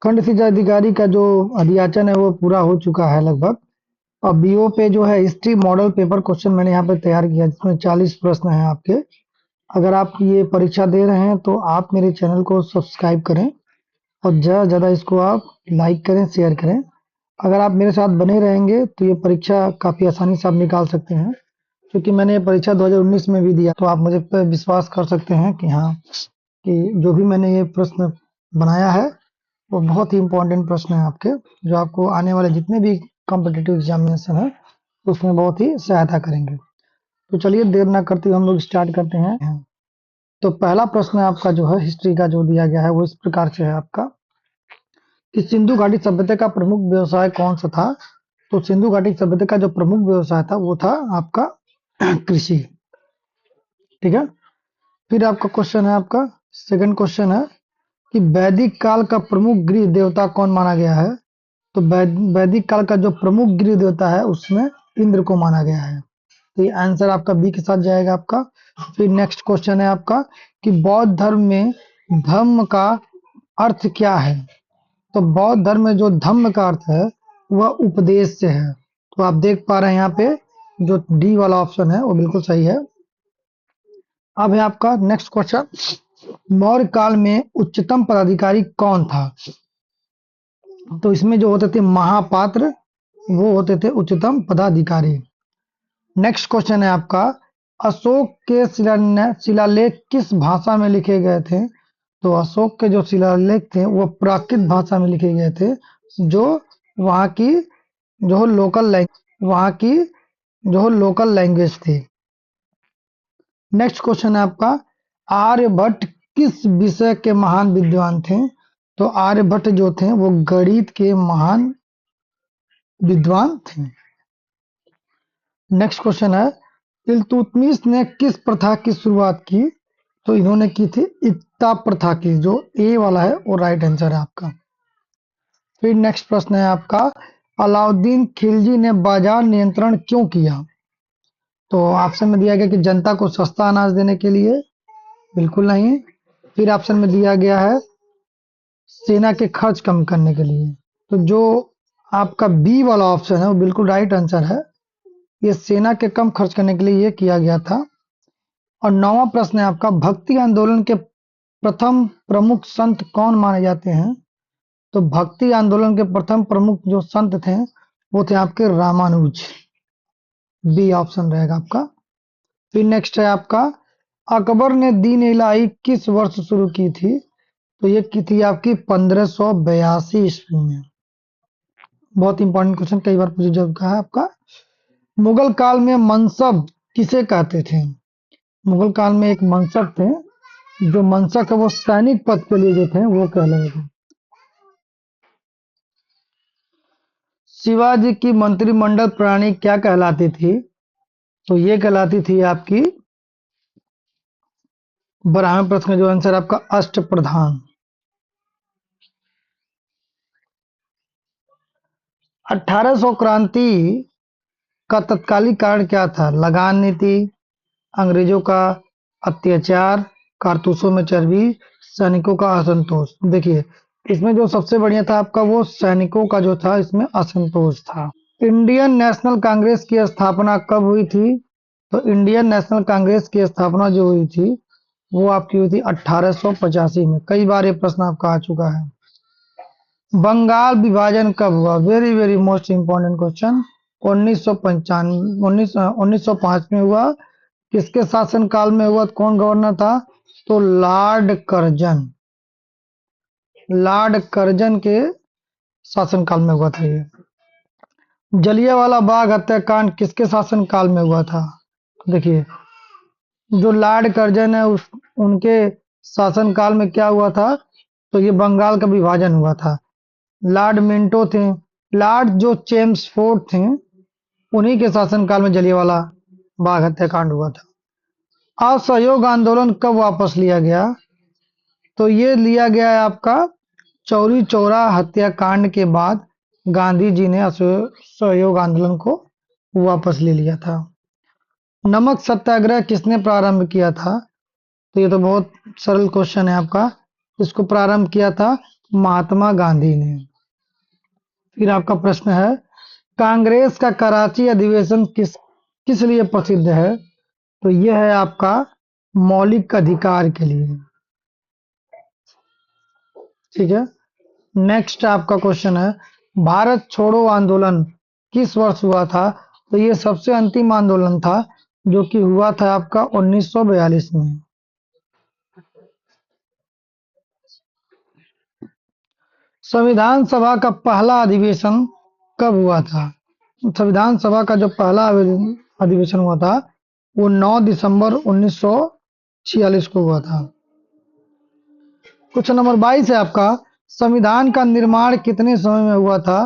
खंड सिंचाई अधिकारी का जो अध्याचन है वो पूरा हो चुका है लगभग। अब बीओ पे जो है हिस्ट्री मॉडल पेपर क्वेश्चन मैंने यहाँ पे तैयार किया जिसमें 40 प्रश्न हैं आपके। अगर आप ये परीक्षा दे रहे हैं तो आप मेरे चैनल को सब्सक्राइब करें और ज़्यादा से ज़्यादा इसको आप लाइक करें, शेयर करें। अगर आप मेरे साथ बने रहेंगे तो ये परीक्षा काफ़ी आसानी से आप निकाल सकते हैं, क्योंकि मैंने ये परीक्षा 2019 में भी दिया। तो आप मुझे पे विश्वास कर सकते हैं कि हाँ, कि जो भी मैंने ये प्रश्न बनाया है वो बहुत ही इम्पोर्टेंट प्रश्न है आपके, जो आपको आने वाले जितने भी कॉम्पिटिटिव एग्जामिनेशन है उसमें बहुत ही सहायता करेंगे। तो चलिए देर ना करते हुए हम लोग स्टार्ट करते हैं। तो पहला प्रश्न आपका जो है हिस्ट्री का जो दिया गया है वो इस प्रकार से है आपका कि सिंधु घाटी सभ्यता का प्रमुख व्यवसाय कौन सा था। तो सिंधु घाटी सभ्यता का जो प्रमुख व्यवसाय था वो था आपका कृषि। ठीक है। फिर आपका क्वेश्चन है, आपका सेकंड क्वेश्चन है कि वैदिक काल का प्रमुख गृह देवता कौन माना गया है। तो वैदिक काल का जो प्रमुख गृह देवता है उसमें इंद्र को माना गया है। तो ये आंसर आपका बी के साथ जाएगा आपका। फिर नेक्स्ट क्वेश्चन है आपका कि बौद्ध धर्म में धम्म का अर्थ क्या है। तो बौद्ध धर्म में जो धम्म का अर्थ है वह उपदेश से है। तो आप देख पा रहे हैं यहाँ पे जो डी वाला ऑप्शन है वो बिल्कुल सही है। अब है आपका नेक्स्ट क्वेश्चन, मौर्य काल में उच्चतम पदाधिकारी कौन था। तो इसमें जो होते थे महापात्र वो होते थे उच्चतम पदाधिकारी। नेक्स्ट क्वेश्चन है आपका, अशोक के शिलालेख किस भाषा में लिखे गए थे। तो अशोक के जो शिलालेख थे वो प्राकृत भाषा में लिखे गए थे, जो वहाँ की जो लोकल लैंग्वेज थी। नेक्स्ट क्वेश्चन है आपका, आर्यभट्ट किस विषय के महान विद्वान थे। तो आर्यभट्ट जो थे वो गणित के महान विद्वान थे। नेक्स्ट क्वेश्चन है, इल्तुतमिश ने किस प्रथा की शुरुआत की। तो इन्होंने की थी इक्ता प्रथा की। जो ए वाला है वो राइट आंसर है आपका। फिर नेक्स्ट प्रश्न है आपका, अलाउद्दीन खिलजी ने बाजार नियंत्रण क्यों किया। तो ऑप्शन में दिया गया कि जनता को सस्ता अनाज देने के लिए, बिल्कुल नहीं। फिर ऑप्शन में दिया गया है सेना के खर्च कम करने के लिए। तो जो आपका बी वाला ऑप्शन है वो बिल्कुल राइट आंसर है। ये सेना के कम खर्च करने के लिए ये किया गया था। और नौवां प्रश्न है आपका, भक्ति आंदोलन के प्रथम प्रमुख संत कौन माने जाते हैं। तो भक्ति आंदोलन के प्रथम प्रमुख जो संत थे वो थे आपके रामानुज। बी ऑप्शन रहेगा आपका। फिर नेक्स्ट है आपका, अकबर ने दीन इलाही किस वर्ष शुरू की थी। तो ये की थी आपकी 1582 ईस्वी में। बहुत इंपॉर्टेंट क्वेश्चन, कई बार पूछा जा चुका है आपका। मुगल काल में मनसब किसे कहते थे। मुगल काल में एक मनसब थे, जो मनसब है वो सैनिक पद के लिए जो थे वो कहलाए थे। शिवाजी की मंत्रिमंडल प्रणाली क्या कहलाती थी। तो ये कहलाती थी आपकी 12वें प्रश्न का जो आंसर आपका अष्ट प्रधान। 1800 क्रांति का तत्कालिक कारण क्या था। लगान नीति, अंग्रेजों का अत्याचार, कारतूसों में चर्बी, सैनिकों का असंतोष। देखिए इसमें जो सबसे बढ़िया था आपका वो सैनिकों का जो था इसमें असंतोष था। इंडियन नेशनल कांग्रेस की स्थापना कब हुई थी। तो इंडियन नेशनल कांग्रेस की स्थापना जो हुई थी वो आपकी हुई थी 1885 में। कई बार ये प्रश्न आपका आ चुका है। बंगाल विभाजन कब हुआ। Very very most important question. 1905 में हुआ। किसके शासन काल में हुआ, कौन गवर्नर था। तो लॉर्ड कर्जन के शासन काल में हुआ था ये। जलियांवाला बाग हत्याकांड किसके शासन काल में हुआ था। देखिए जो लॉर्ड कर्जन है उनके शासन काल में क्या हुआ था। तो ये बंगाल का विभाजन हुआ था। लॉर्ड मिंटो थे, लॉर्ड जो चेम्सफोर्ड थे, उन्हीं के शासनकाल में जलियांवाला बाग हत्याकांड हुआ था। असहयोग आंदोलन कब वापस लिया गया। तो ये लिया गया है आपका चौरी चौरा हत्याकांड के बाद गांधी जी ने असहयोग आंदोलन को वापस ले लिया था। नमक सत्याग्रह किसने प्रारंभ किया था। तो ये तो बहुत सरल क्वेश्चन है आपका, इसको प्रारंभ किया था महात्मा गांधी ने। फिर आपका प्रश्न है, कांग्रेस का कराची अधिवेशन किस किस लिए प्रसिद्ध है? तो यह है आपका मौलिक अधिकार के लिए। ठीक है। नेक्स्ट आपका क्वेश्चन है, भारत छोड़ो आंदोलन किस वर्ष हुआ था? तो ये सबसे अंतिम आंदोलन था जो कि हुआ था आपका 1942 में। संविधान सभा का पहला अधिवेशन कब हुआ था? संविधान सभा का जो पहला अधिवेशन हुआ था वो 9 दिसंबर 1946 को हुआ था। क्वेश्चन नंबर 22 है आपका, संविधान का निर्माण कितने समय में हुआ था?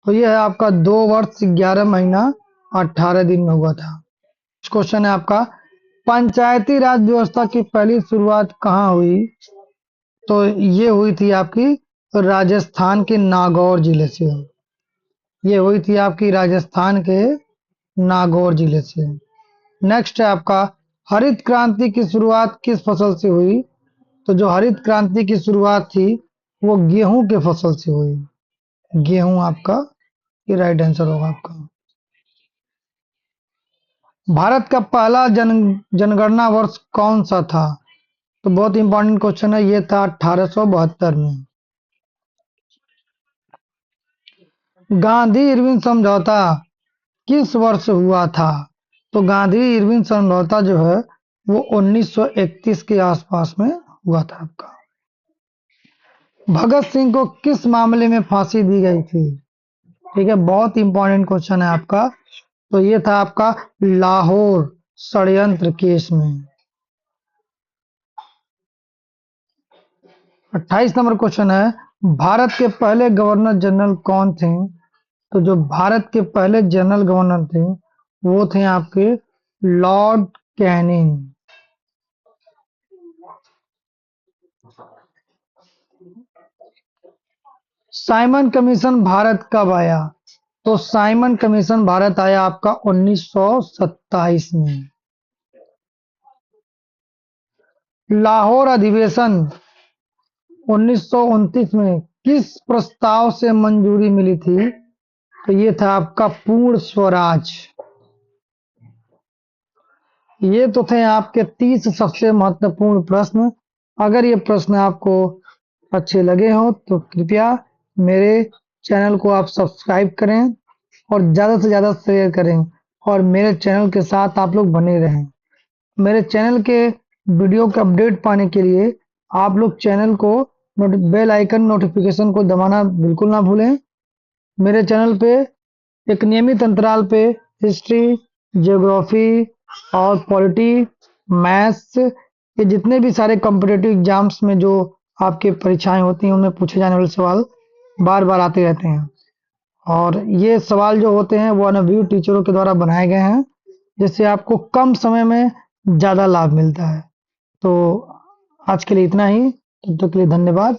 तो यह है आपका 2 वर्ष 11 महीना 18 दिन में हुआ था। क्वेश्चन है आपका, पंचायती राज व्यवस्था की पहली शुरुआत कहाँ हुई? तो ये हुई थी आपकी राजस्थान के नागौर जिले से। ये हुई थी आपकी राजस्थान के नागौर जिले से। नेक्स्ट है आपका, हरित क्रांति की शुरुआत किस फसल से हुई? तो जो हरित क्रांति की शुरुआत थी वो गेहूं के फसल से हुई। गेहूं आपका ये राइट आंसर होगा आपका। भारत का पहला जनगणना वर्ष कौन सा था? तो बहुत इंपॉर्टेंट क्वेश्चन है, ये था 1872 में। गांधी इरविन समझौता किस वर्ष हुआ था? तो गांधी इरविन समझौता जो है वो 1931 के आसपास में हुआ था आपका। भगत सिंह को किस मामले में फांसी दी गई थी? ठीक है, बहुत इंपॉर्टेंट क्वेश्चन है आपका। तो ये था आपका लाहौर षड्यंत्र केस में। 28 नंबर क्वेश्चन है, भारत के पहले गवर्नर जनरल कौन थे? तो जो भारत के पहले जनरल गवर्नर थे वो थे आपके Lord Canning. Simon commission Bharat कब आया? तो साइमन कमीशन भारत आया आपका 1927 में। लाहौर अधिवेशन 1929 में किस प्रस्ताव से मंजूरी मिली थी? तो ये था आपका पूर्ण स्वराज। ये तो थे आपके 30 सबसे महत्वपूर्ण प्रश्न। अगर ये प्रश्न आपको अच्छे लगे हो तो कृपया मेरे चैनल को आप सब्सक्राइब करें और ज़्यादा से ज़्यादा शेयर करें और मेरे चैनल के साथ आप लोग बने रहें। मेरे चैनल के वीडियो के अपडेट पाने के लिए आप लोग चैनल को बेल आइकन नोटिफिकेशन को दबाना बिल्कुल ना भूलें। मेरे चैनल पे एक नियमित अंतराल पे हिस्ट्री, ज्योग्राफी और पॉलिटी, मैथ्स, ये जितने भी सारे कॉम्पिटिटिव एग्जाम्स में जो आपके परीक्षाएं होती हैं उनमें पूछे जाने वाले सवाल बार बार आते रहते हैं। और ये सवाल जो होते हैं वो अनुभवी टीचरों के द्वारा बनाए गए हैं जिससे आपको कम समय में ज़्यादा लाभ मिलता है। तो आज के लिए इतना ही। तब तक के लिए धन्यवाद।